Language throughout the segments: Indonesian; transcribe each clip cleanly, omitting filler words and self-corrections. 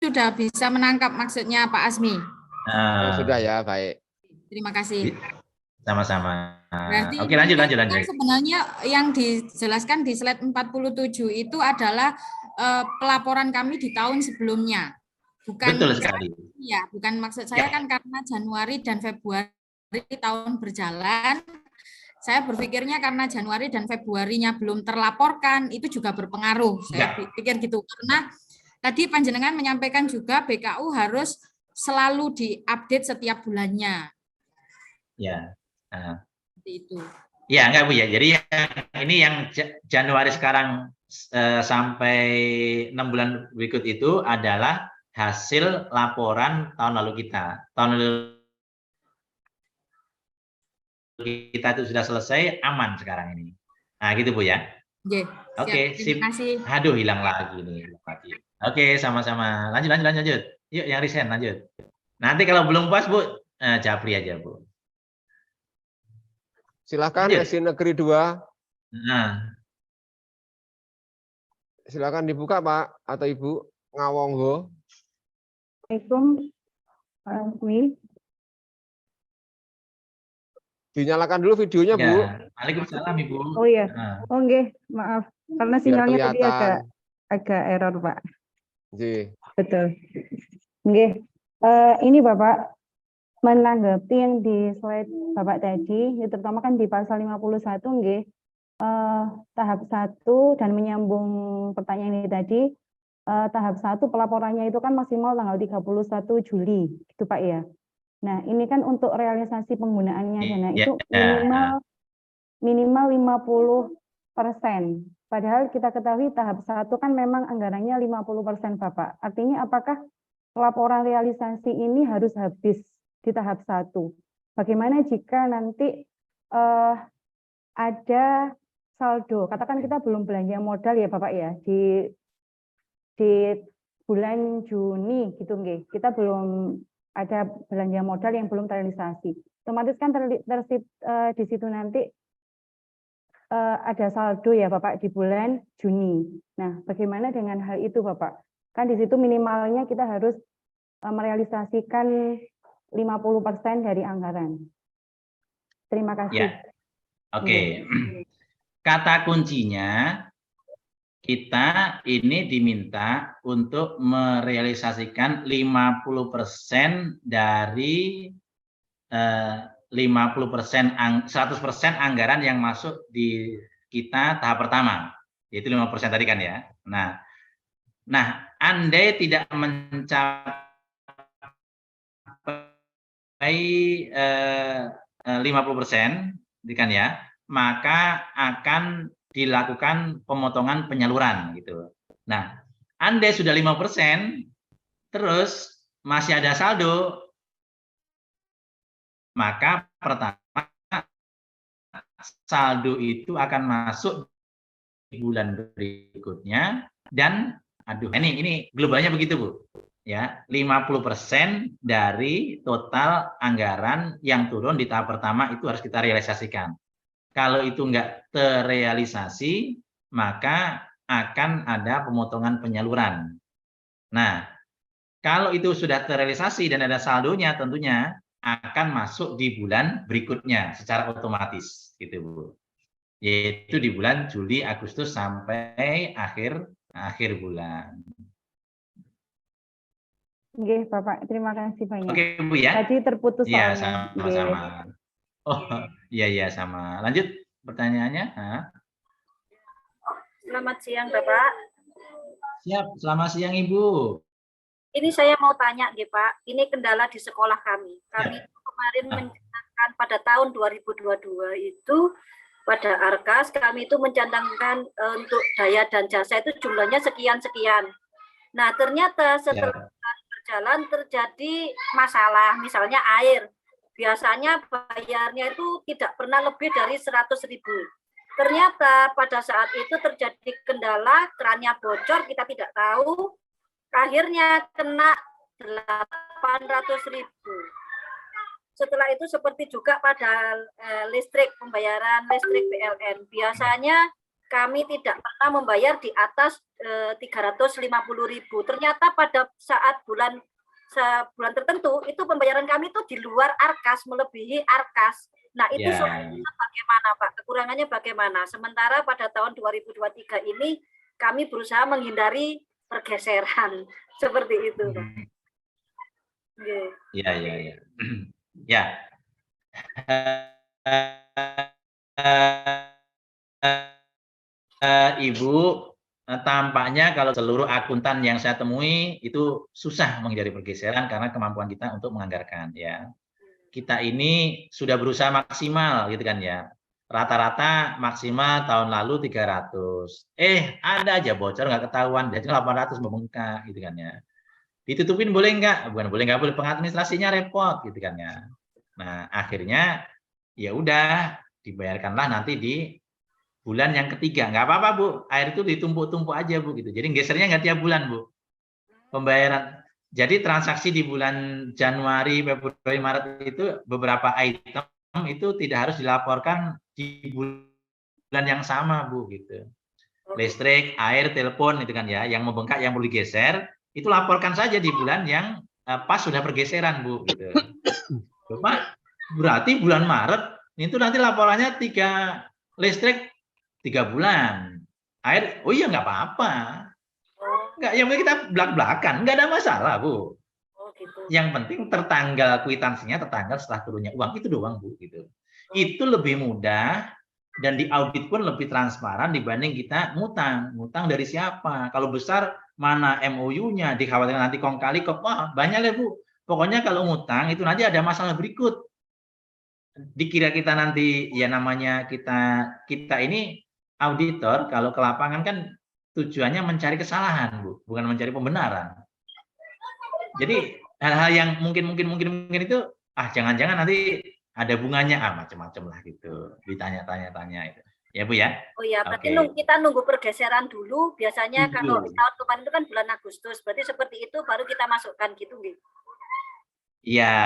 sudah bisa menangkap maksudnya Pak Asmi. Sudah ya, baik. Terima kasih. Sama-sama. Berarti Oke, lanjut. Sebenarnya yang dijelaskan di slide 47 itu adalah pelaporan kami di tahun sebelumnya. Bukan, betul sekali. Ya, bukan maksud saya kan karena Januari dan Februari tahun berjalan, saya berpikirnya karena Januari dan Februarinya belum terlaporkan, itu juga berpengaruh. Saya pikir gitu. Karena tadi panjenengan menyampaikan juga BKU harus selalu diupdate setiap bulannya. Ya. Seperti itu. Ya, enggak Bu ya. Jadi ini yang Januari sekarang sampai 6 bulan berikut itu adalah hasil laporan tahun lalu kita. Tahun lalu kita itu sudah selesai, aman sekarang ini. Nah, gitu Bu ya. Oke, sip. Aduh, hilang lagi nih. Oke, sama-sama. Lanjut. Yuk, yang resign lanjut. Nanti kalau belum puas Bu, japri aja Bu. Silakan SI Negeri 2. Nah. Silakan dibuka Pak atau Ibu Ngawonggo. Assalamualaikum Pak Asmi. Dinyalakan dulu videonya, Bu. Waalaikumsalam, Ibu. Oh iya. Oh nggih, maaf. Karena sinyalnya tadi agak error, Pak. Nggih. Betul. Nggih. Ini Bapak menanggapi yang di slide Bapak tadi, terutama kan di pasal 51 nggih. Tahap 1 dan menyambung pertanyaan ini tadi, tahap 1 pelaporannya itu kan maksimal tanggal 31 Juli, gitu Pak ya. Nah, ini kan untuk realisasi penggunaannya dana itu minimal 50%. Padahal kita ketahui tahap 1 kan memang anggarannya 50% Bapak. Artinya apakah laporan realisasi ini harus habis di tahap 1? Bagaimana jika nanti ada saldo, katakan kita belum belanja modal ya Bapak ya, di bulan Juni gitu nggih. Kita belum ada belanja modal yang belum terrealisasi. Otomatis kan di situ nanti ada saldo ya Bapak di bulan Juni. Nah, bagaimana dengan hal itu Bapak? Kan di situ minimalnya kita harus merealisasikan 50% dari anggaran. Terima kasih. Ya. Oke. Kata kuncinya kita ini diminta untuk merealisasikan 50% dari 50% 100% anggaran yang masuk di kita tahap pertama, yaitu 50% tadi kan ya. Nah, andai tidak mencapai 50%, kan ya, maka akan dilakukan pemotongan penyaluran gitu. Nah, andai sudah 5%, terus masih ada saldo, maka pertama saldo itu akan masuk di bulan berikutnya dan ini globalnya begitu Bu. Ya, 50% dari total anggaran yang turun di tahap pertama itu harus kita realisasikan. Kalau itu enggak terrealisasi, maka akan ada pemotongan penyaluran. Nah, kalau itu sudah terrealisasi dan ada saldonya, tentunya akan masuk di bulan berikutnya secara otomatis, gitu Bu. Yaitu di bulan Juli, Agustus sampai akhir bulan. Oke, Bapak, terima kasih banyak. Oke Bu ya. Tadi terputus ya, soalnya. sama-sama. Oh, iya sama. Lanjut pertanyaannya. Selamat siang, Bapak. Siap, selamat siang Ibu. Ini saya mau tanya, Pak. Ini kendala di sekolah kami. Kami kemarin mencanangkan pada tahun 2022 itu pada Arkas kami itu mencanangkan untuk daya dan jasa itu jumlahnya sekian-sekian. Nah, ternyata setelah berjalan terjadi masalah, misalnya air. Biasanya bayarnya itu tidak pernah lebih dari 100.000. Ternyata pada saat itu terjadi kendala, kerannya bocor, kita tidak tahu. Akhirnya kena 800.000. Setelah itu seperti juga pada listrik, pembayaran listrik PLN. Biasanya kami tidak pernah membayar di atas 350.000. Ternyata pada saat bulan tertentu itu pembayaran kami itu di luar ARKAS, melebihi ARKAS. Nah, itu solusinya bagaimana, Pak? Kekurangannya bagaimana? Sementara pada tahun 2023 ini kami berusaha menghindari pergeseran seperti itu, Pak. Ya. Ya. Ibu, tampaknya kalau seluruh akuntan yang saya temui itu susah menghindari pergeseran karena kemampuan kita untuk menganggarkan, ya. Kita ini sudah berusaha maksimal gitu kan ya. Rata-rata maksimal tahun lalu 300. Ada aja bocor nggak ketahuan, jadi 800 membengkak gitu kan ya. Ditutupin boleh nggak? Bukan boleh, nggak boleh, pengadministrasinya repot gitu kan ya. Nah, akhirnya ya udah dibayarkanlah nanti di bulan yang ketiga. Nggak apa-apa, Bu. Air itu ditumpuk-tumpuk aja, Bu, gitu. Jadi gesernya nggak tiap bulan, Bu. Pembayaran. Jadi transaksi di bulan Januari, Februari, Maret itu beberapa item itu tidak harus dilaporkan di bulan yang sama, Bu, gitu. Listrik, air, telepon itu kan ya, yang membengkak, yang perlu digeser, itu laporkan saja di bulan yang pas sudah pergeseran, Bu, gitu. Pak, berarti bulan Maret itu nanti laporannya listrik 3 bulan. Air, oh iya nggak apa-apa. Nggak, yang penting kita belak-belakan, nggak ada masalah, Bu. Yang penting tertanggal kwitansinya, tertanggal setelah turunnya uang, itu doang, Bu, gitu. Itu lebih mudah dan di audit pun lebih transparan dibanding kita ngutang dari siapa. Kalau besar mana MOU-nya, dikhawatirkan nanti kong kali kok, wah banyak ya, Bu. Pokoknya kalau ngutang itu nanti ada masalah berikut. Dikira kita nanti ya namanya kita ini auditor, kalau ke lapangan kan tujuannya mencari kesalahan, Bu, bukan mencari pembenaran. Jadi hal-hal yang mungkin itu jangan-jangan nanti ada bunganya macam-macam lah gitu, ditanya-tanya itu. Ya, Bu ya. Oh ya, berarti kita nunggu pergeseran dulu. Biasanya kalau tahun kemarin itu kan bulan Agustus, berarti seperti itu baru kita masukkan gitu, gitu. Ya,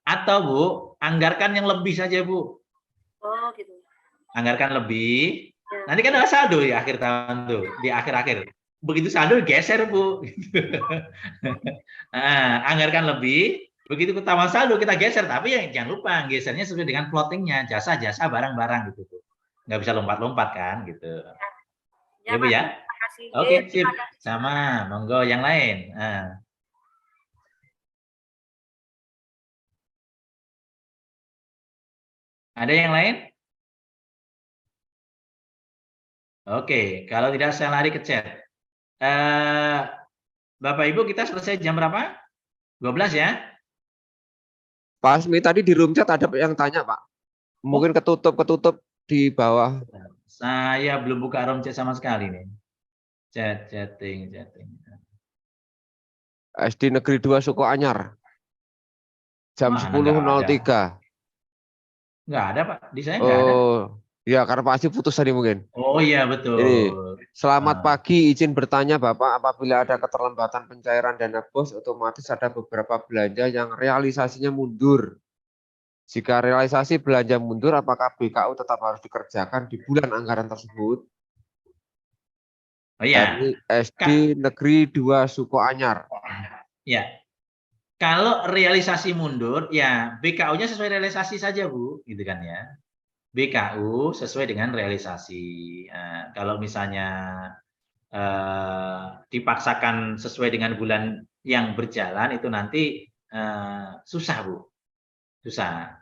atau Bu, anggarkan yang lebih saja, Bu. Oh, gitu. Anggarkan lebih. Ya. Nanti kan ada saldo di akhir tahun tuh, di akhir-akhir. Begitu saldo geser, Bu. Nah, anggarkan lebih, begitu ketahuan saldo kita geser, tapi ya jangan lupa gesernya sesuai dengan plottingnya, jasa-jasa, barang-barang gitu, Bu. Nggak bisa lompat-lompat kan, gitu. Ya, Bu ya. Oke, sip. Sama, monggo yang lain. Ada yang lain? Oke, kalau tidak saya lari ke chat. Bapak Ibu, kita selesai jam berapa? 12 ya? Pak Asmi, tadi di room chat ada yang tanya, Pak. Mungkin ketutup di bawah. Saya belum buka room chat sama sekali nih. Chatting. SD Negeri 2 Suko Anyar. Jam 10.03. Nggak ada, Pak. Di saya nggak ada. Ya, karena Pak Asmi putus tadi mungkin. Oh iya, betul. Ini, selamat pagi, izin bertanya Bapak, apabila ada keterlambatan pencairan dana BOS, otomatis ada beberapa belanja yang realisasinya mundur. Jika realisasi belanja mundur, apakah BKU tetap harus dikerjakan di bulan anggaran tersebut? Oh iya. Dari SD Negeri 2 Suko Anyar. Ya. Kalau realisasi mundur, ya BKU-nya sesuai realisasi saja, Bu, gitu kan ya. BKU sesuai dengan realisasi. Kalau misalnya dipaksakan sesuai dengan bulan yang berjalan, itu nanti susah, Bu. Susah.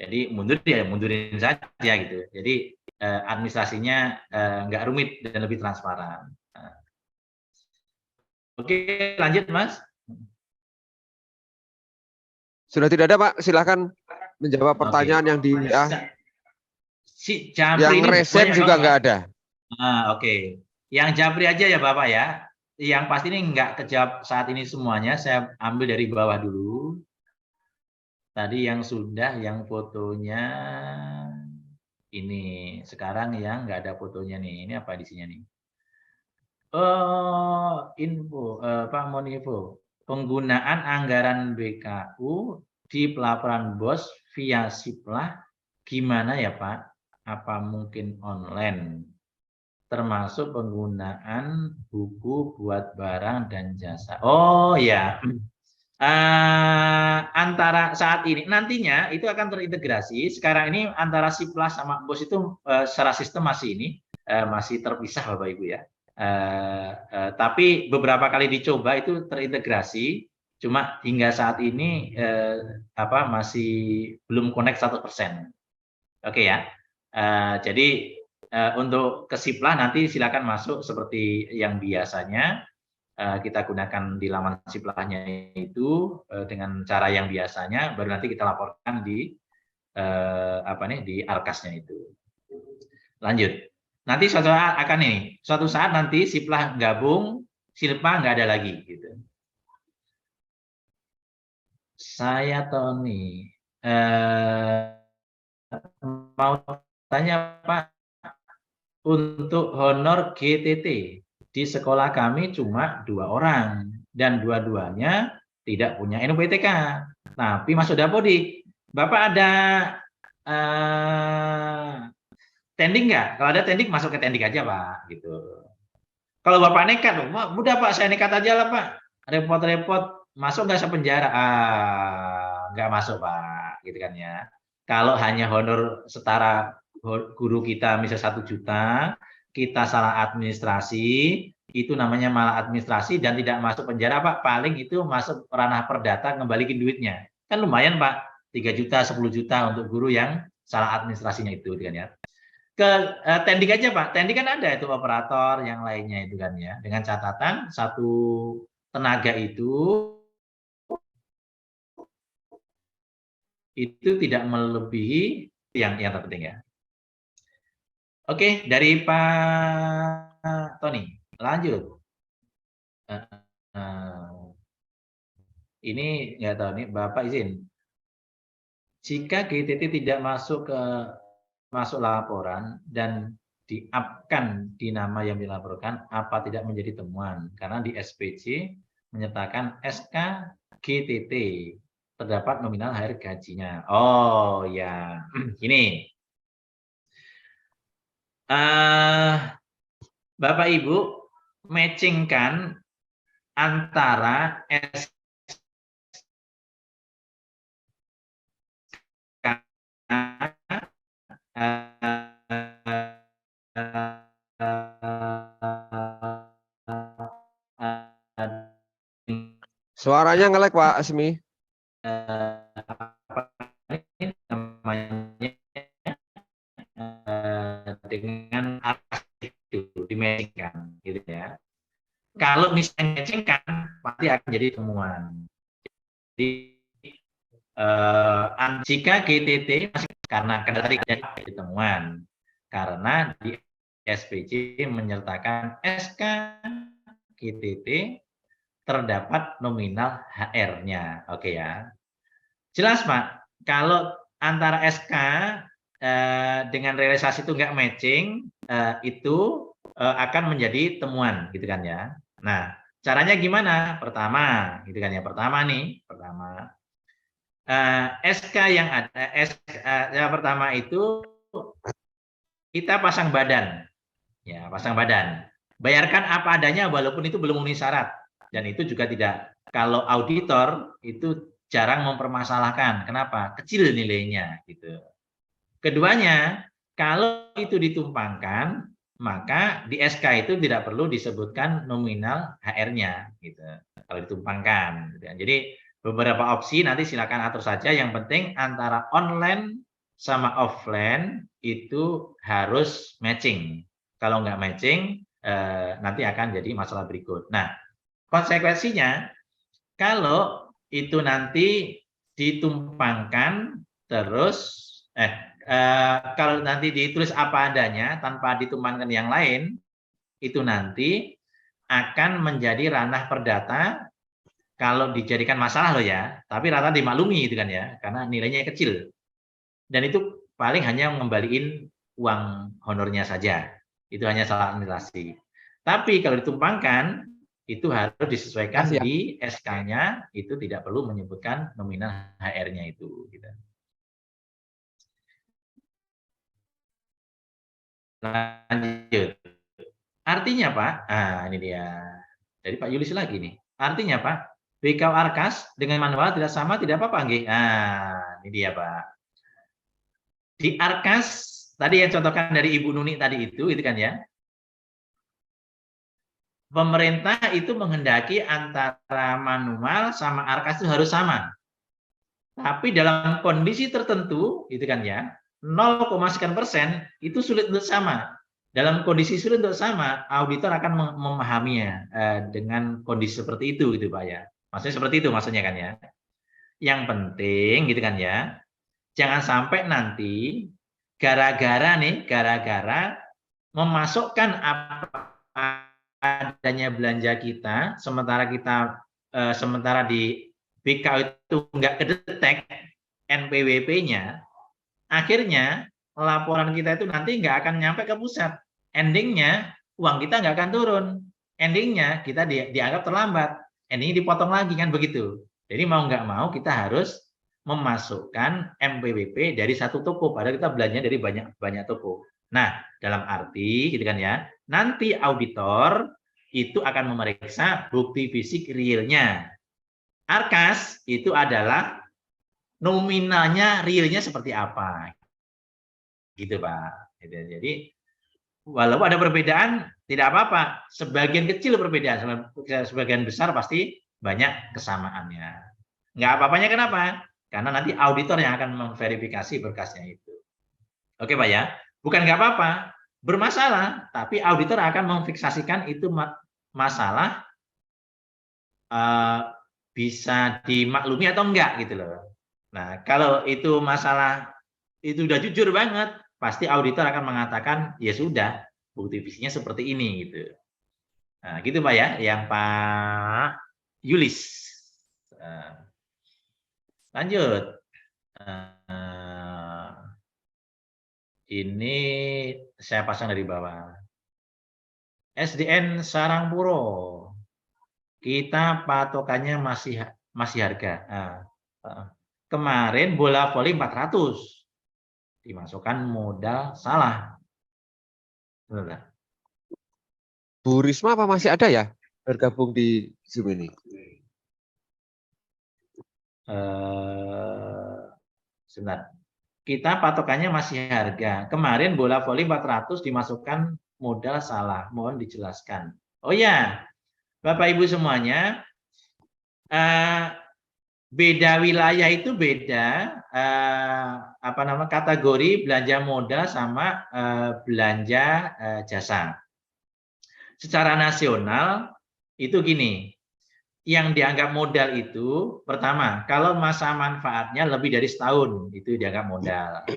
Jadi mundur ya mundurin saja gitu. Jadi administrasinya nggak rumit dan lebih transparan. Oke, lanjut Mas. Sudah tidak ada, Pak. Silakan menjawab pertanyaan yang di yang reset juga nggak ada. Oke. Yang Japri aja ya Bapak ya. Yang pasti ini nggak kejawab saat ini semuanya. Saya ambil dari bawah dulu. Tadi yang sudah, yang fotonya ini. Sekarang yang nggak ada fotonya nih. Ini apa isinya nih? Info, Pak Monivo. Penggunaan anggaran BKU di pelaporan BOS via Siplah gimana ya Pak? Apa mungkin online? termasuk penggunaan buku buat barang dan jasa. Oh ya, antara saat ini nantinya itu akan terintegrasi. Sekarang ini antara Siplas sama BOS itu secara sistem masih ini masih terpisah Bapak Ibu ya. Tapi beberapa kali dicoba itu terintegrasi. Cuma hingga saat ini masih belum connect 100%. Oke ya. Jadi untuk ke Siplah nanti silakan masuk seperti yang biasanya kita gunakan di laman Siplahnya itu dengan cara yang biasanya, baru nanti kita laporkan di di Arkasnya itu. Lanjut. Nanti suatu saat nanti Siplah gabung, Silpa nggak ada lagi gitu. Saya Tony mau tanya Pak, untuk honor GTT di sekolah kami cuma 2 orang dan dua-duanya tidak punya NUPTK, tapi masuk Dapodik. Bapak ada tending nggak? Kalau ada tending masuk ke tending aja Pak, gitu. Kalau Bapak nekat, udah Pak saya nekat aja lah Pak, repot-repot masuk nggak sepenjara? Nggak masuk Pak, gitu kan ya. Kalau hanya honor setara guru kita misal 1 juta, kita salah administrasi, itu namanya malah administrasi dan tidak masuk penjara Pak, paling itu masuk ranah perdata ngembalikin duitnya. Kan lumayan Pak, 3 juta, 10 juta untuk guru yang salah administrasinya itu kan ya. Ke tending aja Pak, tending kan ada itu operator yang lainnya itu kan ya, dengan catatan satu tenaga itu tidak melebihi yang terpenting ya. Oke, dari Pak Tony, lanjut. Ini nggak tahu nih, Bapak izin. Jika GTT tidak masuk laporan dan di-up-kan di nama yang dilaporkan, apa tidak menjadi temuan? Karena di SPC menyertakan SK GTT terdapat nominal HR gajinya. Oh ya, ini. Bapak Ibu matchingkan antara SK Suaranya ngelek Pak Asmi. Dengan itu dimatchingkan gitu ya. Kalau misalnya matchingkan pasti akan jadi temuan. Jadi jika GTT masih karena tadi jadi temuan karena di SPC menyertakan SK GTT terdapat nominal HR-nya. Oke ya. Jelas Pak, kalau antara SK dengan realisasi itu nggak matching, itu akan menjadi temuan, gitu kan ya. Nah, caranya gimana? Pertama, gitu kan ya. Pertama, SK yang ada, yang pertama itu kita pasang badan, ya pasang badan. Bayarkan apa adanya, walaupun itu belum memenuhi syarat, dan itu juga tidak. Kalau auditor itu jarang mempermasalahkan, kenapa? Kecil nilainya, gitu. Keduanya, kalau itu ditumpangkan, maka di SK itu tidak perlu disebutkan nominal HR-nya, gitu. Kalau ditumpangkan. Gitu. Jadi beberapa opsi nanti silakan atur saja. Yang penting antara online sama offline itu harus matching. Kalau nggak matching, nanti akan jadi masalah berikut. Nah, konsekuensinya kalau itu nanti ditumpangkan terus, kalau nanti ditulis apa adanya tanpa ditumpangkan yang lain, itu nanti akan menjadi ranah perdata kalau dijadikan masalah loh ya, tapi rata dimaklumi itu kan ya, karena nilainya kecil. Dan itu paling hanya mengembalikan uang honornya saja, itu hanya salah administrasi. Tapi kalau ditumpangkan, itu harus disesuaikan di SK-nya, itu tidak perlu menyebutkan nominal HR-nya itu. Gitu. Lanjut. Artinya Pak, ini dia. Dari Pak Yulis lagi nih. Artinya Pak, BKU Arkas dengan manual tidak sama, tidak apa-apa nggih. Ini dia Pak. Di Arkas tadi yang contohkan dari Ibu Nuni tadi itu kan ya. Pemerintah itu menghendaki antara manual sama Arkas itu harus sama. Tapi dalam kondisi tertentu, itu kan ya, 0, sekian persen itu sulit untuk sama. Dalam kondisi sulit untuk sama, auditor akan memahaminya dengan kondisi seperti itu, gitu Pak ya. Maksudnya seperti itu maksudnya kan ya. Yang penting, gitu kan ya, jangan sampai nanti gara-gara memasukkan apa adanya belanja kita, sementara di BKU itu nggak kedetek NPWP-nya, akhirnya laporan kita itu nanti nggak akan nyampe ke pusat. Endingnya uang kita nggak akan turun. Endingnya kita dianggap terlambat. Endingnya dipotong lagi kan begitu. Jadi mau nggak mau kita harus memasukkan NPWP dari satu toko, padahal kita belanja dari banyak toko. Nah, dalam arti gitu kan ya, nanti auditor itu akan memeriksa bukti fisik realnya. Arkas itu adalah nominalnya realnya seperti apa, gitu Pak. Jadi walaupun ada perbedaan tidak apa-apa, sebagian kecil perbedaan, sebagian besar pasti banyak kesamaannya. Nggak apa-apanya kenapa? Karena nanti auditor yang akan memverifikasi berkasnya itu. Oke Pak ya, bukan nggak apa-apa, bermasalah, tapi auditor akan memfiksasikan itu masalah bisa dimaklumi atau enggak gitu loh. Nah, kalau itu masalah itu udah jujur banget, pasti auditor akan mengatakan ya sudah, bukti fisiknya seperti ini gitu. Nah, gitu Pak ya, yang Pak Yulis. Lanjut. Ini saya pasang dari bawah. SDN Sarangpuro. Kita patokannya masih harga. Kemarin bola voli 400. Dimasukkan modal salah. Benar. Bu Risma apa masih ada ya bergabung di Zoom ini? Sebentar. Kita patokannya masih harga. Kemarin bola voli 400 dimasukkan modal salah. Mohon dijelaskan. Oh ya, Bapak Ibu semuanya, beda wilayah itu beda kategori belanja modal sama belanja jasa. Secara nasional itu gini, yang dianggap modal itu pertama, kalau masa manfaatnya lebih dari setahun itu dianggap modal.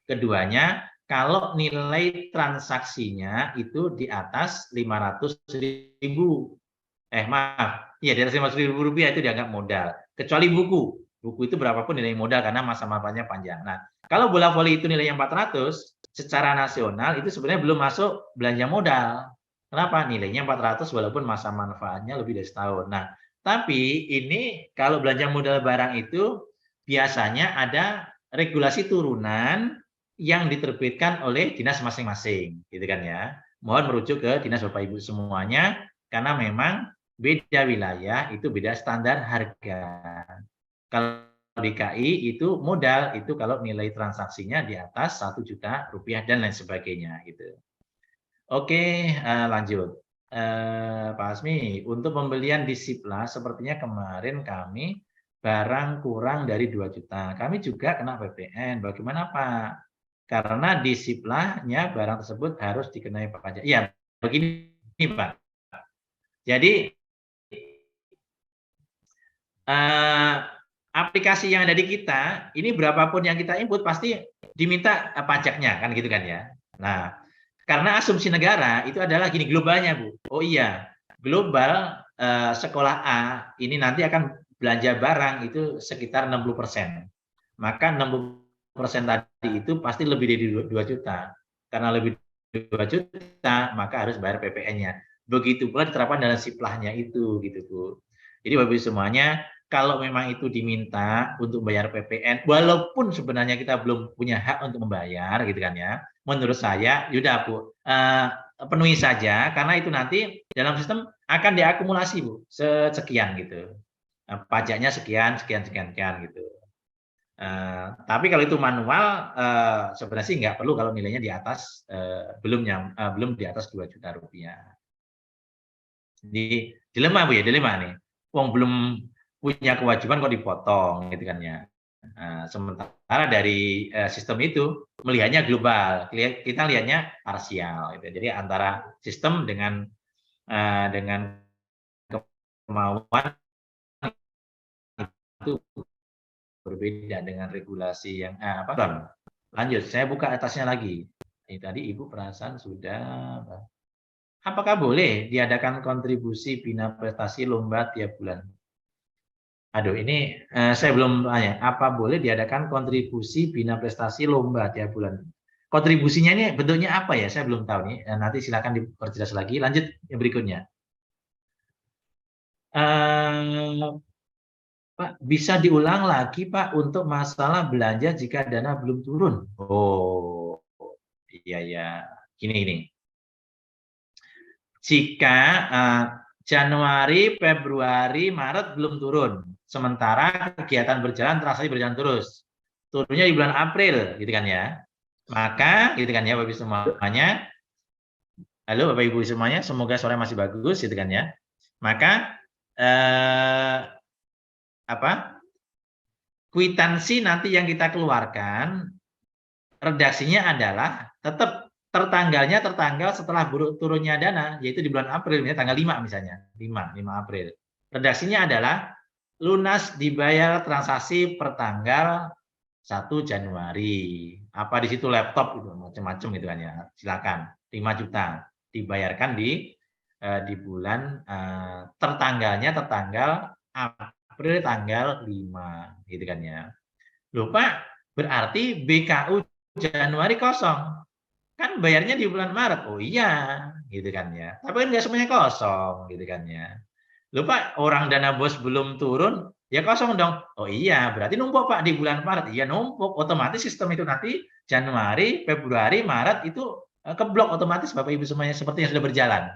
Keduanya, kalau nilai transaksinya itu di atas 500.000. Di atas 500.000 rupiah itu dianggap modal. Kecuali buku itu berapapun nilai modal karena masa manfaatnya panjang. Nah, kalau bola voli itu nilainya 400, secara nasional itu sebenarnya belum masuk belanja modal. Kenapa? Nilainya 400 walaupun masa manfaatnya lebih dari setahun. Nah, tapi ini kalau belanja modal barang itu biasanya ada regulasi turunan yang diterbitkan oleh dinas masing-masing, gitu kan ya. Mohon merujuk ke dinas Bapak Ibu semuanya karena memang beda wilayah itu beda standar harga. Kalau DKI itu modal itu kalau nilai transaksinya di atas 1 juta rupiah dan lain sebagainya gitu. Oke, lanjut. Pak Asmi, untuk pembelian di Sipla sepertinya kemarin kami barang kurang dari 2 juta. Kami juga kena PPN. Bagaimana Pak? Karena di Sipla-nya barang tersebut harus dikenai pajak. Ya, begini Pak. Jadi aplikasi yang ada di kita ini berapapun yang kita input pasti diminta pajaknya kan gitu kan ya. Nah, karena asumsi negara itu adalah gini globalnya Bu. Oh iya, global sekolah A ini nanti akan belanja barang itu sekitar 60%. Maka 60% tadi itu pasti lebih dari 2 juta. Karena lebih dari 2 juta maka harus bayar PPN-nya. Begitu pula diterapkan dalam siplahnya itu gitu Bu. Jadi Bapak Ibu semuanya, kalau memang itu diminta untuk bayar PPN, walaupun sebenarnya kita belum punya hak untuk membayar, gitu kan ya. Menurut saya, yaudah Bu, penuhi saja, karena itu nanti dalam sistem akan diakumulasi Bu, sekian gitu. Pajaknya sekian gitu. Tapi kalau itu manual, sebenarnya sih nggak perlu kalau nilainya di atas belum di atas 2 juta rupiah. Di dilema Bu ya, dilema nih. Wong belum punya kewajiban kok dipotong gitu kan ya. Sementara dari sistem itu melihatnya global, kita lihatnya parsial gitu. Jadi antara sistem dengan kemauan itu berbeda dengan regulasi yang lanjut. Saya buka atasnya lagi. Ini tadi Ibu perasaan sudah. Apakah boleh diadakan kontribusi bina prestasi lomba tiap bulan? Aduh, ini saya belum tanya. Apa boleh diadakan kontribusi bina prestasi lomba tiap bulan? Kontribusinya ini bentuknya apa ya? Saya belum tahu nih. Nanti silakan diperjelas lagi. Lanjut yang berikutnya. Pak, bisa diulang lagi Pak untuk masalah belanja jika dana belum turun. Oh, iya. Gini. Jika Januari, Februari, Maret belum turun, sementara kegiatan berjalan, transaksi berjalan terus. Turunnya di bulan April, gitu kan ya. Maka, gitu kan ya Bapak Ibu semuanya. Halo Bapak Ibu semuanya, semoga suara masih bagus, gitu kan ya. Maka kwitansi nanti yang kita keluarkan redaksinya adalah tetap tertanggal setelah turunnya dana, yaitu di bulan April, tanggal 5 misalnya, 5 April. Redaksinya adalah lunas dibayar transaksi per tanggal 1 Januari. Apa di situ laptop itu macam-macam gitu kan ya. Silakan 5 juta dibayarkan di bulan tertanggal April tanggal 5 gitu kan ya. Lupa berarti BKU Januari kosong. Kan bayarnya di bulan Maret. Oh iya, gitu kan ya. Tapi kan nggak semuanya kosong gitu kan ya. Lupa orang dana bos belum turun, ya kosong dong. Oh iya, berarti numpuk Pak di bulan Maret. Iya numpuk. Otomatis sistem itu nanti Januari, Februari, Maret itu keblok otomatis Bapak Ibu semuanya seperti yang sudah berjalan.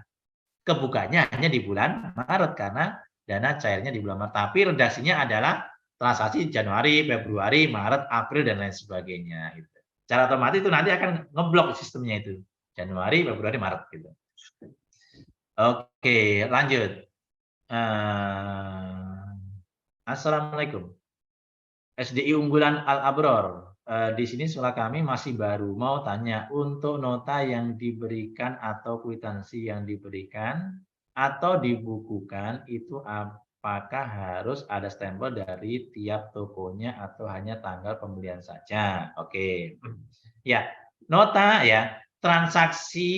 Kebukanya hanya di bulan Maret karena dana cairnya di bulan Maret. Tapi redaksinya adalah transaksi Januari, Februari, Maret, April, dan lain sebagainya. Gitu. Secara otomatis itu nanti akan ngeblok sistemnya itu. Januari, Februari, Maret. Gitu. Oke, lanjut. Assalamualaikum. SDI unggulan Al-Abror. Di sini sekolah kami masih baru. Mau tanya, untuk nota yang diberikan atau kwitansi yang diberikan atau dibukukan itu apakah harus ada stempel dari tiap tokonya atau hanya tanggal pembelian saja? Oke. Ya, nota ya, transaksi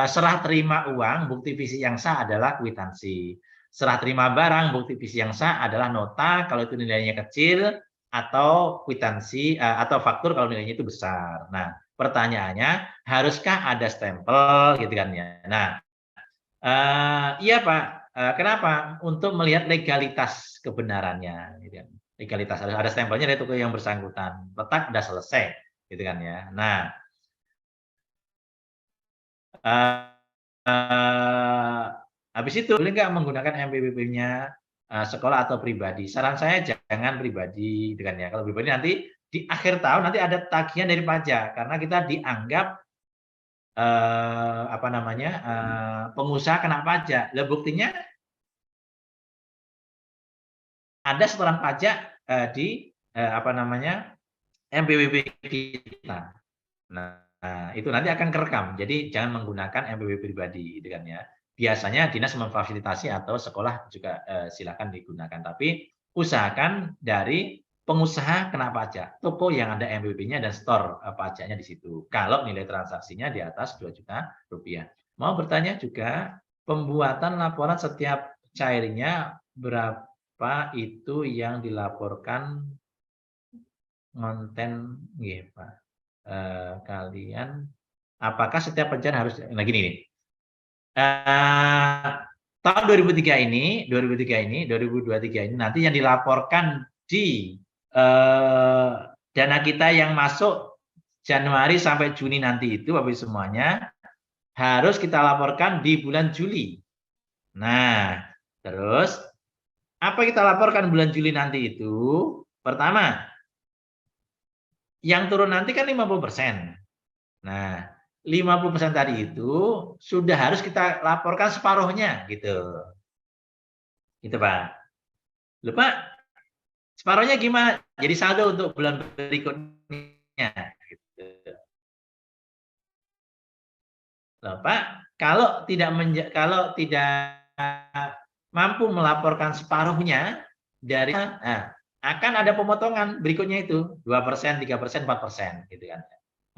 serah terima uang, bukti fisik yang sah adalah kwitansi. Serah terima barang, bukti fisik yang sah adalah nota kalau itu nilainya kecil, atau kwitansi atau faktur kalau nilainya itu besar. Nah, pertanyaannya, haruskah ada stempel gitu kan ya? Nah, iya Pak. Kenapa? Untuk melihat legalitas kebenarannya. Gitu kan. Legalitas harus ada stempelnya dari toko yang bersangkutan. Letak udah selesai, gitu kan ya. Nah, habis itu boleh nggak menggunakan MPWP-nya sekolah atau pribadi? Saran saya jangan pribadi, gitu kan ya. Kalau pribadi nanti di akhir tahun nanti ada tagihan dari pajak karena kita dianggap pengusaha kena pajak. Lah buktinya ada setoran pajak di MPWP kita. Nah, itu nanti akan kerekam. Jadi jangan menggunakan MPWP pribadi, gitu kan ya. Biasanya dinas memfasilitasi atau sekolah juga silakan digunakan. Tapi usahakan dari pengusaha kena pajak, toko yang ada MPWP-nya dan store pajaknya di situ. Kalau nilai transaksinya di atas 2 juta rupiah. Mau bertanya juga, pembuatan laporan setiap cairnya berapa itu yang dilaporkan konten, Pak? Kalian, apakah setiap pencairan harus, nah gini nih. Tahun 2023 ini nanti yang dilaporkan di dana kita yang masuk Januari sampai Juni nanti itu Bapak semuanya harus kita laporkan di bulan Juli. Nah, terus apa kita laporkan bulan Juli nanti itu? Pertama, yang turun nanti kan 50%. Nah, 50% tadi itu sudah harus kita laporkan separuhnya gitu. Gitu, Pak. Loh, Pak, separuhnya gimana? Jadi saldo untuk bulan berikutnya gitu. Loh, Pak, kalau tidak mampu melaporkan separuhnya dari akan ada pemotongan berikutnya itu 2%, 3%, 4% gitu kan.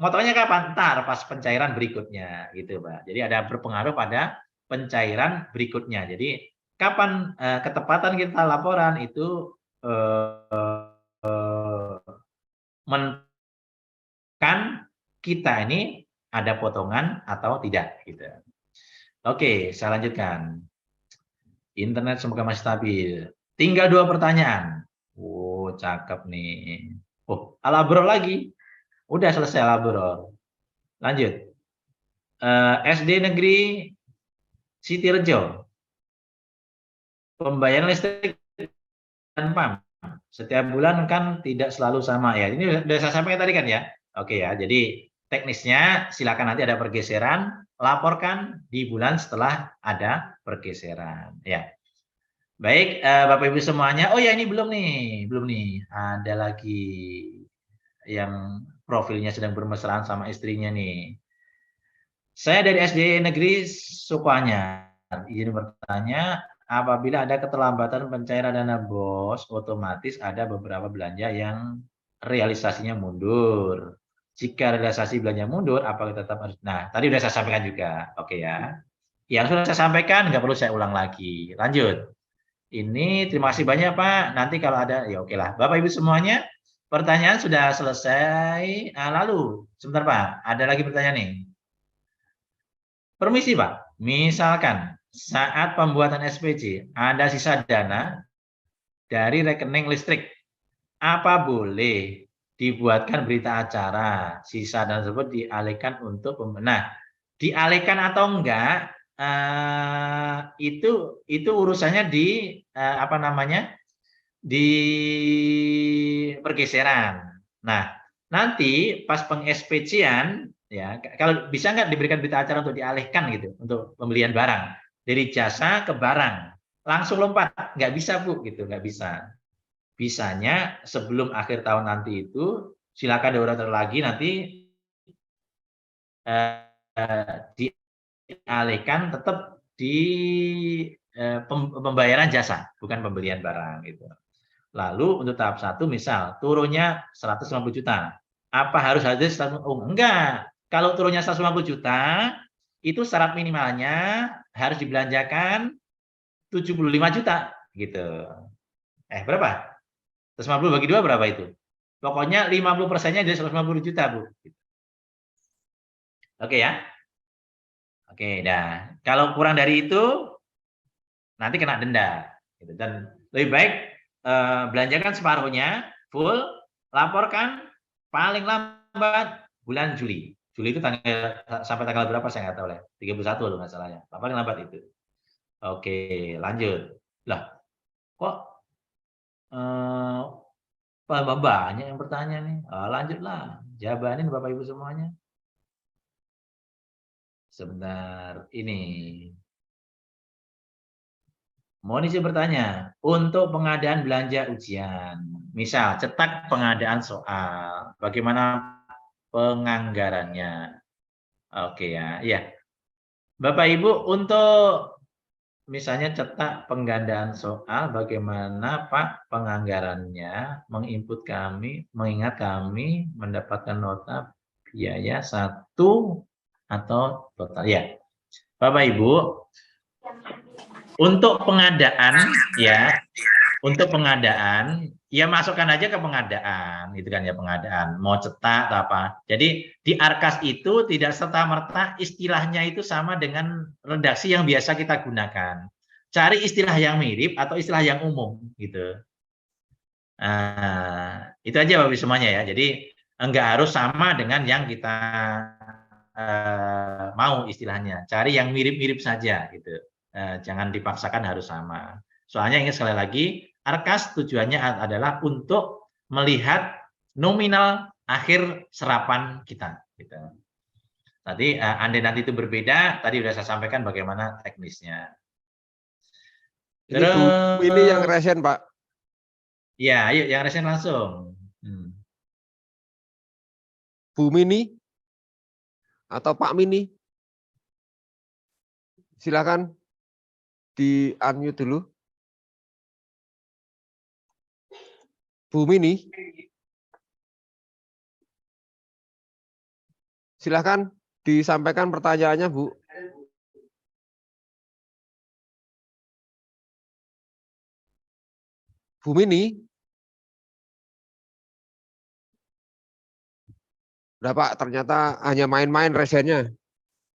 Motonya kapan? Ntar pas pencairan berikutnya gitu, Pak. Jadi ada berpengaruh pada pencairan berikutnya. Jadi kapan ketepatan kita laporan itu menentukan kita ini ada potongan atau tidak gitu. Oke, saya lanjutkan. Internet semoga masih stabil. Tinggal 2 pertanyaan. Oh, cakep nih. Oh, alabrol lagi. Udah selesai alabrol. Lanjut. SD Negeri Sitirejo. Pembayaran listrik dan PAM. Setiap bulan kan tidak selalu sama ya. Ini sudah saya sampaikan tadi kan ya. Oke ya. Jadi teknisnya silakan nanti ada pergeseran, laporkan di bulan setelah ada pergeseran ya. Baik, Bapak Ibu semuanya. Oh ya, ini belum nih. Ada lagi yang profilnya sedang bermesraan sama istrinya nih. Saya dari SD Negeri Sukanya. Izin bertanya, apabila ada keterlambatan pencairan dana BOS, otomatis ada beberapa belanja yang realisasinya mundur. Jika realisasi belanja mundur, apakah tetap harus? Nah, tadi sudah saya sampaikan juga. Oke ya. Yang sudah saya sampaikan, nggak perlu saya ulang lagi. Lanjut. Ini terima kasih banyak Pak. Nanti kalau ada, ya oke lah. Bapak Ibu semuanya, pertanyaan sudah selesai. Lalu, sebentar Pak, ada lagi pertanyaan nih. Permisi Pak, misalkan saat pembuatan SPJ ada sisa dana dari rekening listrik, apa boleh dibuatkan berita acara sisa dana tersebut dialihkan untuk nah, dialihkan atau enggak itu urusannya di apa namanya, di pergeseran. Nah, nanti pas peng-SPJ-an ya, kalau bisa nggak diberikan berita acara untuk dialihkan gitu untuk pembelian barang dari jasa ke barang, langsung lompat, nggak bisa Bu gitu, nggak bisa. Bisanya sebelum akhir tahun nanti itu silakan diorder lagi, nanti dialihkan tetap di pembayaran jasa, bukan pembelian barang gitu. Lalu untuk tahap 1 misal turunnya 150 juta. Apa harus hadir? Oh, enggak. Kalau turunnya 150 juta, itu syarat minimalnya harus dibelanjakan 75 juta gitu. Berapa? 150 bagi 2 berapa itu? Pokoknya 50%-nya jadi 150 juta, Bu. Oke ya. Oke, dah. Kalau kurang dari itu nanti kena denda gitu. Dan lebih baik belanjakan separuhnya full, laporkan paling lambat bulan Juli. Juli itu sampai tanggal berapa saya nggak tahu lah. 31 loh nggak salah ya. Paling lambat itu. Oke, lanjut. Lah, kok banyak yang bertanya nih. Lanjutlah, jawabanin Bapak Ibu semuanya. Sebentar, ini. Monisi bertanya, untuk pengadaan belanja ujian, misal cetak pengadaan soal, bagaimana penganggarannya? Oke ya, iya. Bapak Ibu, untuk misalnya cetak penggandaan soal, bagaimana Pak penganggarannya? Menginput kami, mengingat kami mendapatkan nota biaya 1 atau total ya. Bapak Ibu, untuk pengadaan ya, masukkan aja ke pengadaan, gitu kan ya, pengadaan mau cetak atau apa. Jadi di Arkas itu tidak serta-merta istilahnya itu sama dengan redaksi yang biasa kita gunakan. Cari istilah yang mirip atau istilah yang umum gitu. Itu aja Bapak semuanya ya. Jadi enggak harus sama dengan yang kita mau istilahnya. Cari yang mirip-mirip saja gitu. Jangan dipaksakan harus sama. Soalnya ingat sekali lagi, ARKAS tujuannya adalah untuk melihat nominal akhir serapan kita. Gitu. Tadi andai nanti itu berbeda, tadi sudah saya sampaikan bagaimana teknisnya. Ini Bu, ini yang resen, Pak. Ya, ayo yang resen langsung. Bu Mini atau Pak Mini, silakan di unmute dulu. Bu Mini, silakan disampaikan pertanyaannya, Bu. Bu Mini, udah Pak, ternyata hanya main-main resennya.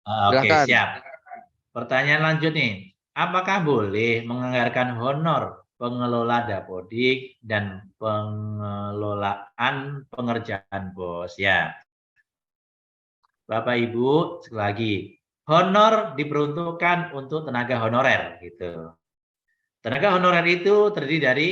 Oke, siap. Pertanyaan lanjut nih. Apakah boleh menganggarkan honor pengelola dapodik dan pengelolaan pengerjaan BOS? Ya. Bapak Ibu, sekali lagi, honor diperuntukkan untuk tenaga honorer gitu. Tenaga honorer itu terdiri dari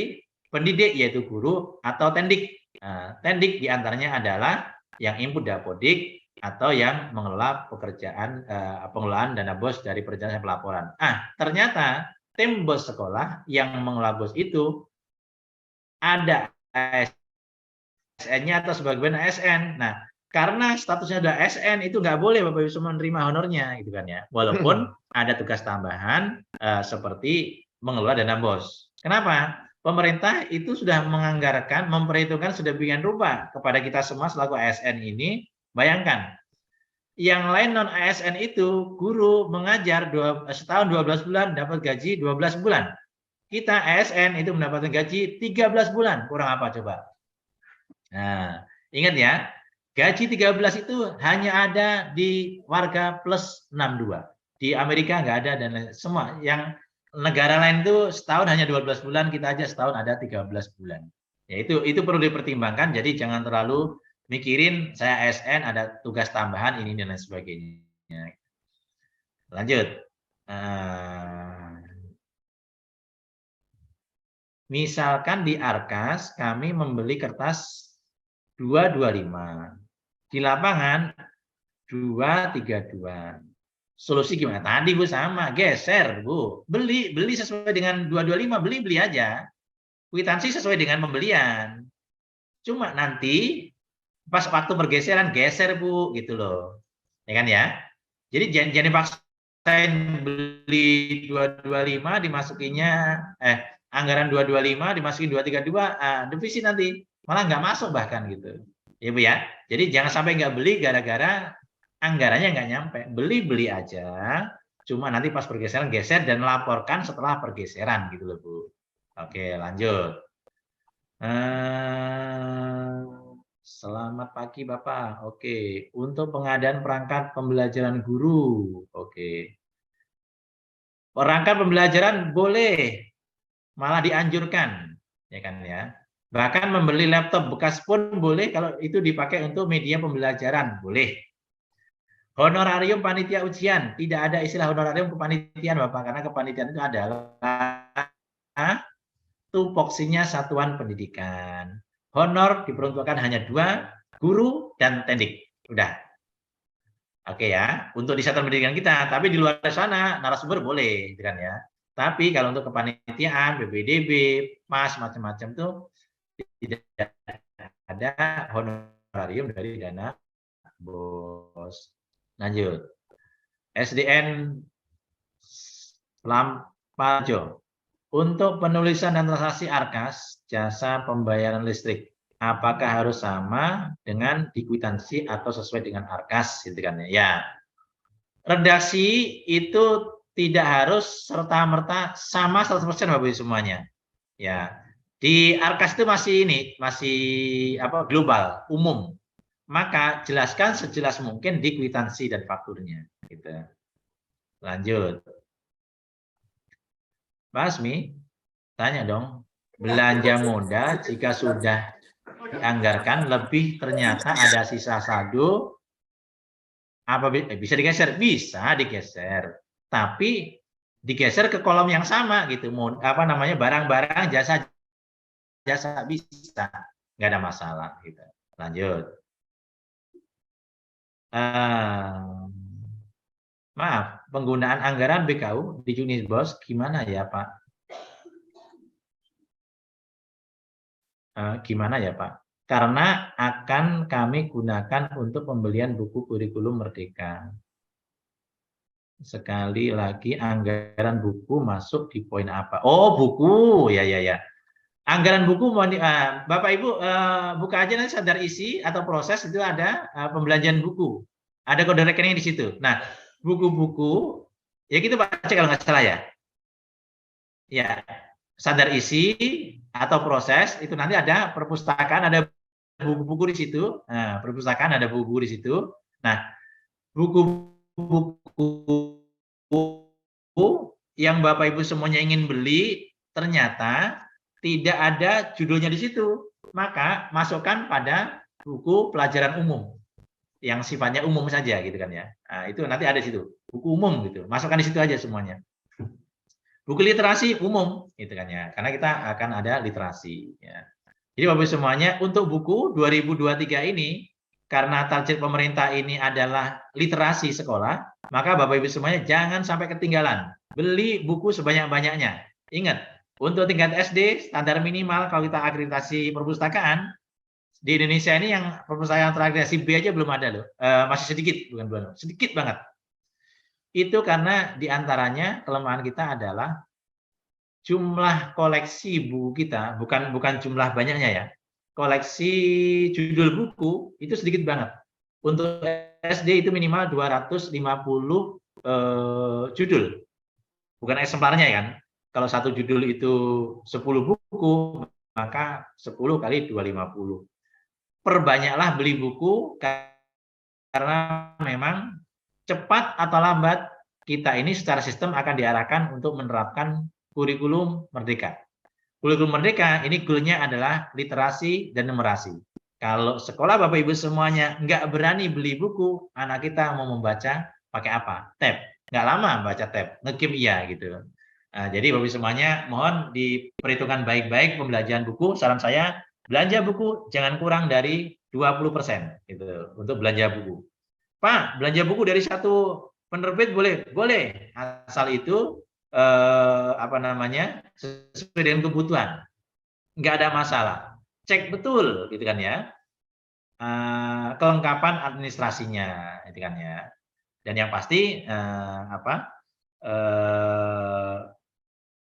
pendidik yaitu guru atau tendik. Nah, tendik diantaranya adalah yang input dapodik atau yang mengelola pekerjaan pengelolaan dana BOS dari perencanaan pelaporan. Ternyata tim BOS sekolah yang mengelola BOS itu ada ASN-nya atau sebagian ASN. Nah, karena statusnya sudah ASN itu nggak boleh Bapak Ibu semua menerima honornya gitu kan ya. Walaupun ada tugas tambahan seperti mengelola dana BOS. Kenapa? Pemerintah itu sudah menganggarkan, memperhitungkan sedemikian rupa kepada kita semua selaku ASN ini. Bayangkan, yang lain non ASN itu guru mengajar setahun 12 bulan dapat gaji 12 bulan. Kita ASN itu mendapatkan gaji 13 bulan. Kurang apa coba? Nah, ingat ya. Gaji 13 itu hanya ada di warga plus 62. Di Amerika nggak ada dan semua. Yang negara lain itu setahun hanya 12 bulan, kita aja setahun ada 13 bulan. Ya itu perlu dipertimbangkan, jadi jangan terlalu mikirin saya ASN ada tugas tambahan ini dan lain sebagainya. Lanjut. Misalkan di ARKAS kami membeli kertas 225. Di lapangan 232. Solusi gimana? Tadi Bu sama, geser Bu. Beli sesuai dengan 225, beli aja. Kwitansi sesuai dengan pembelian. Cuma nanti pas waktu pergeseran geser Bu gitu loh. Ya kan ya? Jadi jangan dipaksain beli 225 dimasukinya anggaran 225 dimasukin 232, defisit nanti malah nggak masuk bahkan gitu. Ya Bu ya. Jadi jangan sampai nggak beli gara-gara anggarannya nggak nyampe. Beli aja. Cuma nanti pas pergeseran geser dan laporkan setelah pergeseran gitu loh Bu. Oke, lanjut. Selamat pagi Bapak. Oke, untuk pengadaan perangkat pembelajaran guru. Oke. Perangkat pembelajaran boleh, malah dianjurkan, ya kan ya. Bahkan membeli laptop bekas pun boleh kalau itu dipakai untuk media pembelajaran, boleh. Honorarium panitia ujian, tidak ada istilah honorarium kepanitiaan Bapak, karena kepanitiaan itu adalah tupoksinya satuan pendidikan. Honor diperuntukkan hanya 2, guru dan tendik. Udah. Oke ya, untuk di satuan pendidikan kita, tapi di luar sana narasumber boleh, gitu kan ya. Tapi kalau untuk kepanitiaan, BPDB, PAS, macam-macam tuh tidak ada honorarium dari dana BOS. Lanjut. SDN Lampajo. Untuk penulisan dan transaksi ARKAS, jasa pembayaran listrik, apakah harus sama dengan di kwitansi atau sesuai dengan ARKAS, gitu kan ya. Redaksi itu tidak harus serta-merta sama 100% Bapak Ibu semuanya. Ya. Di ARKAS itu masih global, umum. Maka jelaskan sejelas mungkin di kwitansi dan fakturnya. Gitu. Lanjut. Pak Asmi, tanya dong. Belanja modal jika sudah dianggarkan lebih ternyata ada sisa saldo Apa bisa digeser? Bisa digeser. Tapi digeser ke kolom yang sama gitu. Apa namanya? Barang-barang, jasa bisa. Nggak ada masalah gitu. Lanjut. Maaf, penggunaan anggaran BKU di Unibos gimana ya Pak? Gimana ya Pak? Karena akan kami gunakan untuk pembelian buku kurikulum Merdeka. Sekali lagi anggaran buku masuk di poin apa? Oh, buku. Ya. Anggaran buku, Bapak Ibu buka aja nanti sadar isi atau proses itu ada pembelanjaan buku. Ada kode rekening di situ. Nah, buku-buku, ya kita baca kalau nggak salah ya. Ya, sadar isi atau proses itu nanti ada perpustakaan, ada buku-buku di situ. Nah, perpustakaan ada buku-buku di situ. Nah, buku-buku yang Bapak Ibu semuanya ingin beli ternyata tidak ada judulnya di situ. Maka masukkan pada buku pelajaran umum yang sifatnya umum saja gitu kan ya. Nah, itu nanti ada di situ. Buku umum gitu. Masukkan di situ aja semuanya. Buku literasi umum gitu kan ya. Karena kita akan ada literasi ya. Jadi Bapak Ibu semuanya untuk buku 2023 ini karena target pemerintah ini adalah literasi sekolah, maka Bapak Ibu semuanya jangan sampai ketinggalan. Beli buku sebanyak-banyaknya. Ingat, untuk tingkat SD standar minimal kalau kita akreditasi perpustakaan di Indonesia ini yang perpustakaan terakreditasi B aja belum ada loh. Masih sedikit, bukan sedikit banget. Itu karena diantaranya kelemahan kita adalah jumlah koleksi buku kita, bukan jumlah banyaknya ya. Koleksi judul buku itu sedikit banget. Untuk SD itu minimal 250 judul. Bukan eksemplarnya kan. Kalau satu judul itu 10 buku, maka 10 kali 250. Perbanyaklah beli buku karena memang cepat atau lambat kita ini secara sistem akan diarahkan untuk menerapkan kurikulum Merdeka. Kurikulum Merdeka ini goalnya adalah literasi dan numerasi. Kalau sekolah Bapak Ibu semuanya nggak berani beli buku, anak kita mau membaca pakai apa? Tab. Nggak lama baca tab, ngegame iya gitu. Nah, jadi Bapak Ibu semuanya mohon diperhitungkan baik-baik pembelajaran buku. Saran saya, belanja buku jangan kurang dari 20% gitu untuk belanja buku. Pak, belanja buku dari satu penerbit boleh? Boleh. Asal itu sesuai dengan kebutuhan. Nggak ada masalah. Cek betul gitu kan ya. Kelengkapan administrasinya gitu kan ya. Dan yang pasti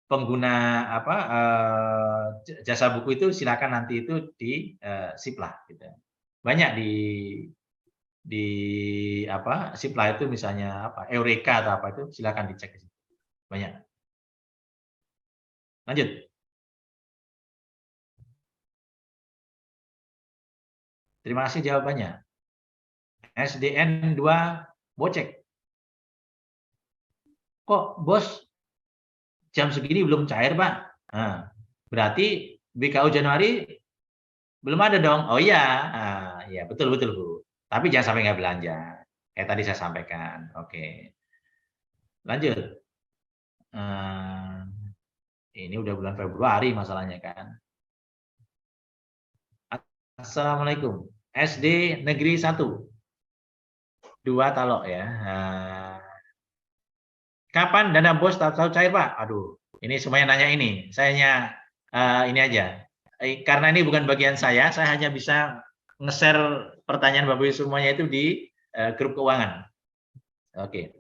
pengguna jasa buku itu silakan nanti itu di Siplah gitu. Banyak di Siplah itu misalnya Eureka atau apa itu silakan dicek. Banyak. Lanjut. Terima kasih jawabannya. SDN 2 Bocek. Kok bos jam segini belum cair Pak? Nah, berarti BKU Januari belum ada dong. Oh iya, ya betul Bu. Tapi jangan sampai nggak belanja. Tadi saya sampaikan. Oke. Lanjut. Ini udah bulan Februari masalahnya kan. Assalamualaikum. SD Negeri 1. 2 Talok ya. Kapan dana bos tahu cair Pak? Aduh, ini semuanya nanya ini. Sayanya ini aja. Karena ini bukan bagian saya hanya bisa nge-share pertanyaan Bapak Ibu semuanya itu di grup keuangan. Oke.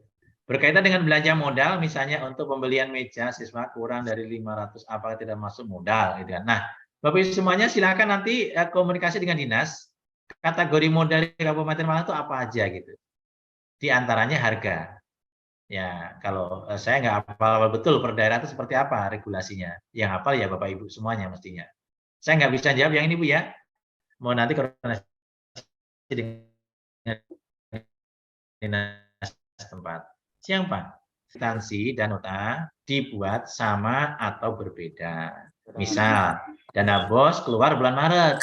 Berkaitan dengan belanja modal, misalnya untuk pembelian meja siswa kurang dari 500, apakah tidak masuk modal gitu kan. Nah, Bapak Ibu semuanya silakan nanti komunikasi dengan dinas. Kategori modal di Kabupaten Malang itu apa aja gitu. Di antaranya harga. Ya, kalau saya nggak hafal betul per daerah itu seperti apa regulasinya. Yang hafal ya Bapak Ibu semuanya mestinya. Saya nggak bisa jawab yang ini Bu ya. Mau nanti koordinasi dengan dinas tempat. Siapa? Instansi dan nota dibuat sama atau berbeda. Misal, dana bos keluar bulan Maret.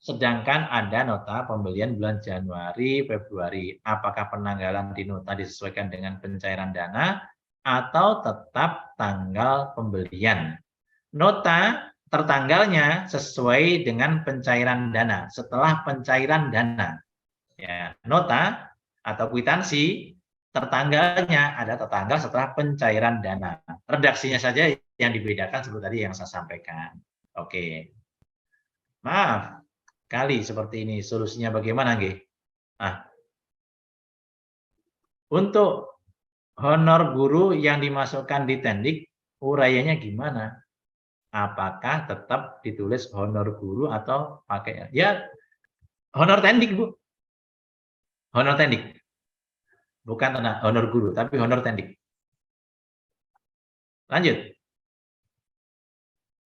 sedangkan ada nota pembelian bulan Januari, Februari. Apakah penanggalan di nota disesuaikan dengan pencairan dana atau tetap tanggal pembelian? Nota tertanggalnya sesuai dengan pencairan dana, setelah pencairan dana. Ya, nota atau kwitansi tertanggalnya ada tertanggal setelah pencairan dana. Redaksinya saja yang dibedakan seperti tadi yang saya sampaikan. Oke. Maaf, kali seperti ini. Solusinya bagaimana, nggih? Nah, untuk honor guru yang dimasukkan di Tendik, uraiannya gimana? Apakah tetap ditulis honor guru atau pakai ya honor Tendik, Bu? Honor Tendik. Bukan honor guru, tapi honor Tendik. Lanjut.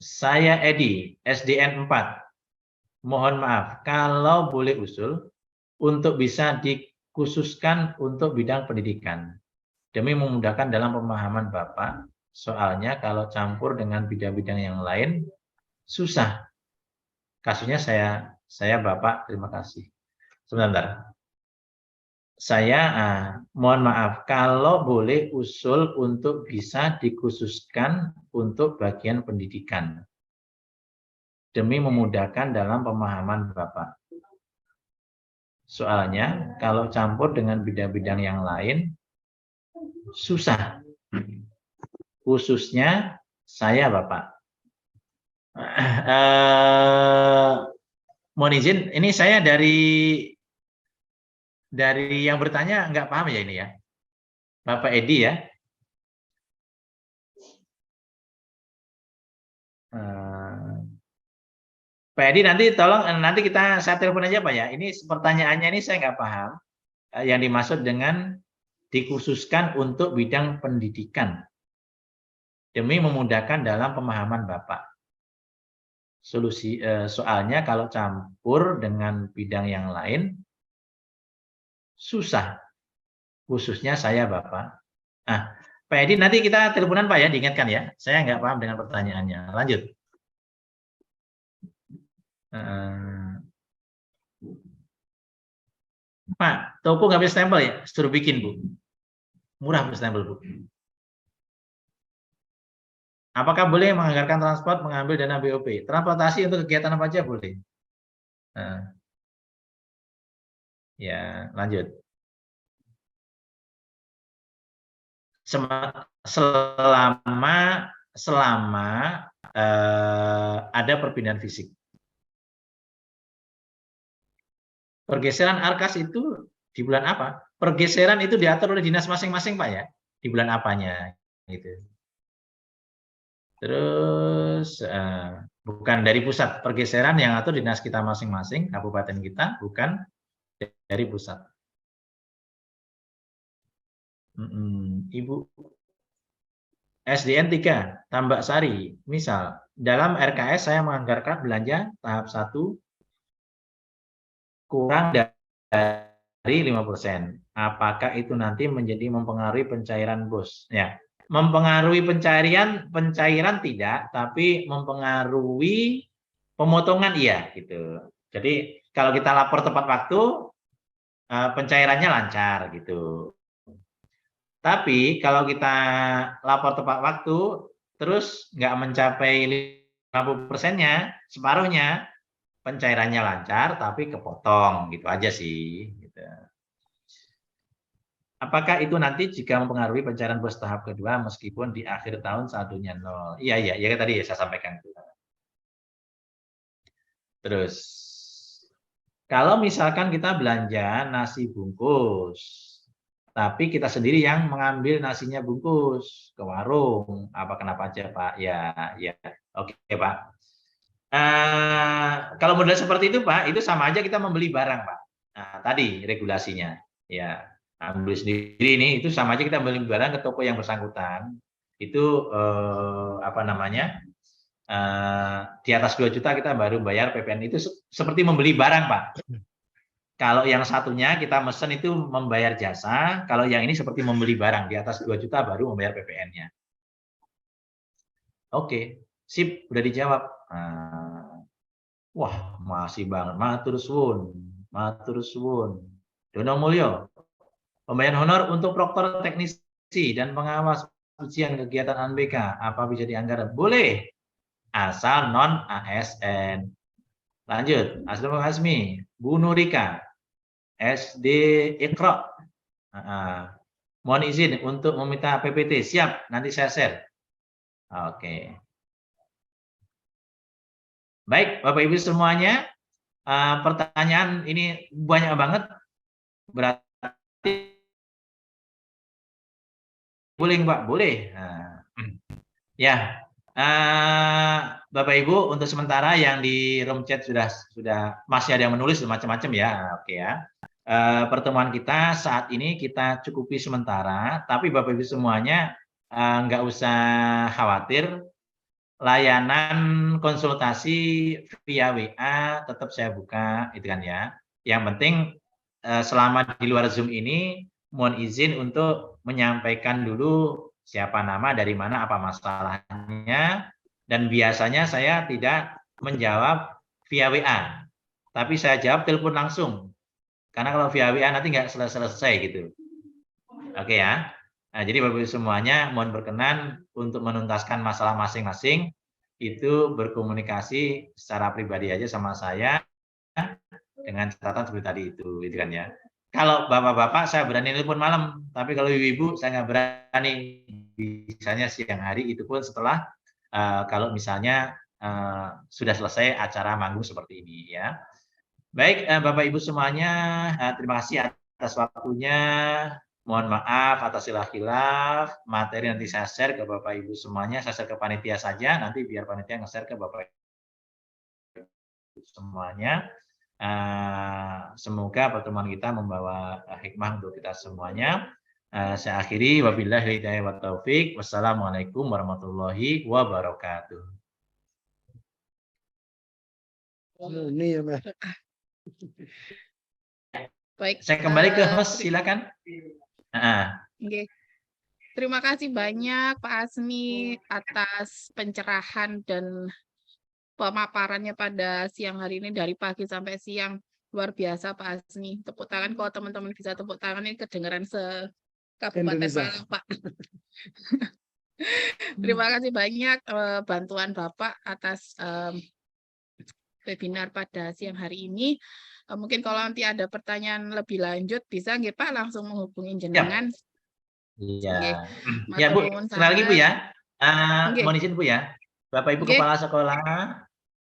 Saya Edi, SDN 4. Mohon maaf, kalau boleh usul untuk bisa dikhususkan untuk bidang pendidikan. Demi memudahkan dalam pemahaman Bapak, soalnya kalau campur dengan bidang-bidang yang lain, susah. Kasusnya saya Bapak, terima kasih. Sebentar. Saya mohon maaf kalau boleh usul untuk bisa dikhususkan untuk bagian pendidikan demi memudahkan dalam pemahaman Bapak. Soalnya kalau campur dengan bidang-bidang yang lain susah. Khususnya saya Bapak. Mohon izin, ini saya dari yang bertanya nggak paham ya ini ya, Bapak Edi ya. Pak Edi nanti tolong nanti saya telepon aja Pak ya. Ini pertanyaannya ini saya nggak paham. Yang dimaksud dengan dikhususkan untuk bidang pendidikan demi memudahkan dalam pemahaman Bapak. Soalnya kalau campur dengan bidang yang lain susah, khususnya saya Bapak. Nah, Pak Edi nanti kita teleponan Pak ya, diingatkan ya. Saya nggak paham dengan pertanyaannya. Lanjut. Pak, toko nggak bisa stempel ya? Suruh bikin Bu. Murah bisa stempel Bu. Apakah boleh menganggarkan transport mengambil dana BOP? Transportasi untuk kegiatan apa aja boleh. Ya, lanjut. Selama ada perpindahan fisik. Pergeseran Arkas itu di bulan apa? Pergeseran itu diatur oleh dinas masing-masing Pak ya. Di bulan apanya gitu. Terus bukan dari pusat. Pergeseran yang atur dinas kita masing-masing, kabupaten kita, bukan dari pusat. Ibu SDN 3, Tambak Sari. Misal, dalam RKS saya menganggarkan belanja tahap 1 kurang dari 5%. Apakah itu nanti menjadi mempengaruhi pencairan bos? Ya, mempengaruhi pencairan tidak, tapi mempengaruhi pemotongan iya gitu. Jadi kalau kita lapor tepat waktu, pencairannya lancar gitu. Tapi kalau kita lapor tepat waktu, terus nggak mencapai 50%-nya, separuhnya, pencairannya lancar tapi kepotong gitu aja sih. Gitu. Apakah itu nanti jika mempengaruhi pencairan bos tahap kedua meskipun di akhir tahun saldonya 0? Iya tadi saya sampaikan. Terus, kalau misalkan kita belanja nasi bungkus, tapi kita sendiri yang mengambil nasinya bungkus ke warung, kenapa aja Pak? Ya, oke Pak. Kalau model seperti itu Pak, itu sama aja kita membeli barang Pak. Nah, tadi regulasinya, ya ambil sendiri ini, itu sama aja kita membeli barang ke toko yang bersangkutan. Itu di atas 2 juta kita baru bayar PPN, itu seperti membeli barang Pak. Kalau yang satunya kita mesen itu membayar jasa, kalau yang ini seperti membeli barang di atas 2 juta baru membayar PPN-nya. Oke, sip, udah dijawab. Wah, masih banget. Matur suwun. Matur suwun. Dono Mulyo. Pembayaran honor untuk proktor teknisi dan pengawas ujian kegiatan ANBK. Apa bisa dianggarkan? Boleh. Asal non ASN. Lanjut. Asrul Hasmi. Bu Nurika. SD Iqra. Mohon izin untuk meminta PPT. Siap. Nanti saya share. Oke. Baik, Bapak Ibu semuanya. Pertanyaan ini banyak banget. Berarti boleh, Pak? Boleh. Ya, Bapak Ibu, untuk sementara yang di room chat sudah masih ada yang menulis macam-macam ya. Oke ya. Pertemuan kita saat ini kita cukupi sementara, tapi Bapak Ibu semuanya nggak usah khawatir. Layanan konsultasi via WA tetap saya buka, itu kan ya. Yang penting selama di luar Zoom ini mohon izin untuk menyampaikan dulu siapa nama, dari mana, apa masalahnya, dan biasanya saya tidak menjawab via WA, tapi saya jawab telepon langsung, karena kalau via WA nanti nggak selesai gitu. Oke ya. Nah, jadi Bapak Ibu semuanya mohon berkenan untuk menuntaskan masalah masing-masing itu berkomunikasi secara pribadi aja sama saya dengan catatan seperti tadi itu kan ya. Kalau bapak-bapak saya berani telepon malam, tapi kalau ibu-ibu saya nggak berani. Misalnya siang hari itu pun setelah kalau misalnya sudah selesai acara manggung seperti ini ya. Baik, Bapak Ibu semuanya, terima kasih atas waktunya. Mohon maaf atas khilaf. Materi nanti saya share ke Bapak Ibu semuanya. Saya share ke panitia saja. Nanti biar panitia nge-share ke Bapak Ibu semuanya. Semoga pertemuan kita membawa hikmah untuk kita semuanya. Saya akhiri. Wabillahi hidayah wa taufik. Wassalamualaikum warahmatullahi wabarakatuh. Ini ya, Mas. Baik. Saya kembali ke host, silakan. Okay. Terima kasih banyak Pak Asmi atas pencerahan dan pemaparannya pada siang hari ini, dari pagi sampai siang. Luar biasa Pak Asmi. Tepuk tangan, kalau teman-teman bisa tepuk tangan, ini kedengaran se-Kabupaten Malang, Pak. Terima kasih banyak bantuan Bapak atas webinar pada siang hari ini. Mungkin kalau nanti ada pertanyaan lebih lanjut, bisa nggih Pak langsung menghubungi jenengan. Iya. Ya Bu, sekali lagi Bu ya. Mohon izin Bu ya. Bapak Ibu Kepala Sekolah,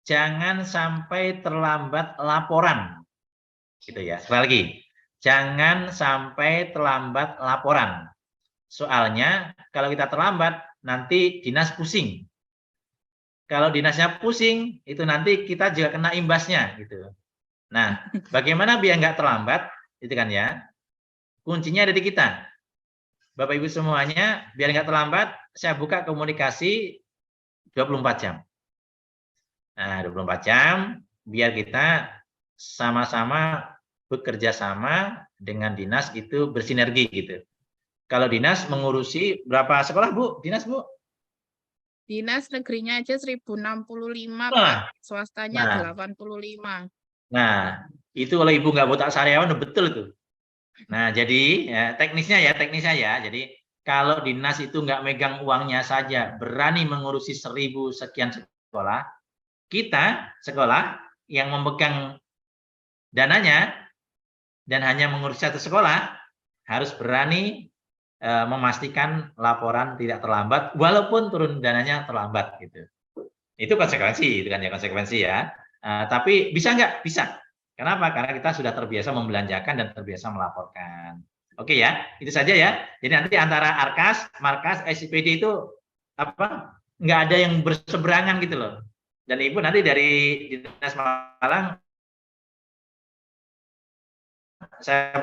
jangan sampai terlambat laporan. Gitu ya. Sekali lagi, jangan sampai terlambat laporan. Soalnya kalau kita terlambat, nanti dinas pusing. Kalau dinasnya pusing, itu nanti kita juga kena imbasnya gitu. Nah, bagaimana biar nggak terlambat, itu kan ya. Kuncinya ada di kita. Bapak Ibu semuanya, biar nggak terlambat, saya buka komunikasi 24 jam. Nah, 24 jam, biar kita sama-sama bekerja sama dengan dinas itu bersinergi gitu. Kalau dinas mengurusi berapa sekolah Bu? Dinas Bu? Dinas negerinya aja 1065, Pak. Swastanya 85. Nah, itu kalau Ibu nggak botak sariawan, betul itu. Nah, jadi ya, teknisnya ya. Jadi kalau dinas itu nggak megang uangnya saja, berani mengurusi 1000 sekian sekolah, kita sekolah yang memegang dananya dan hanya mengurus satu sekolah harus berani memastikan laporan tidak terlambat, walaupun turun dananya terlambat gitu. Itu konsekuensi, itu kan ya konsekuensi ya. Tapi bisa nggak? Bisa. Kenapa? Karena kita sudah terbiasa membelanjakan dan terbiasa melaporkan. Oke ya, itu saja ya. Jadi nanti antara Arkas, Markas, SIPD itu apa? Nggak ada yang berseberangan gitu loh. Dan Ibu nanti dari Dinas Malang, saya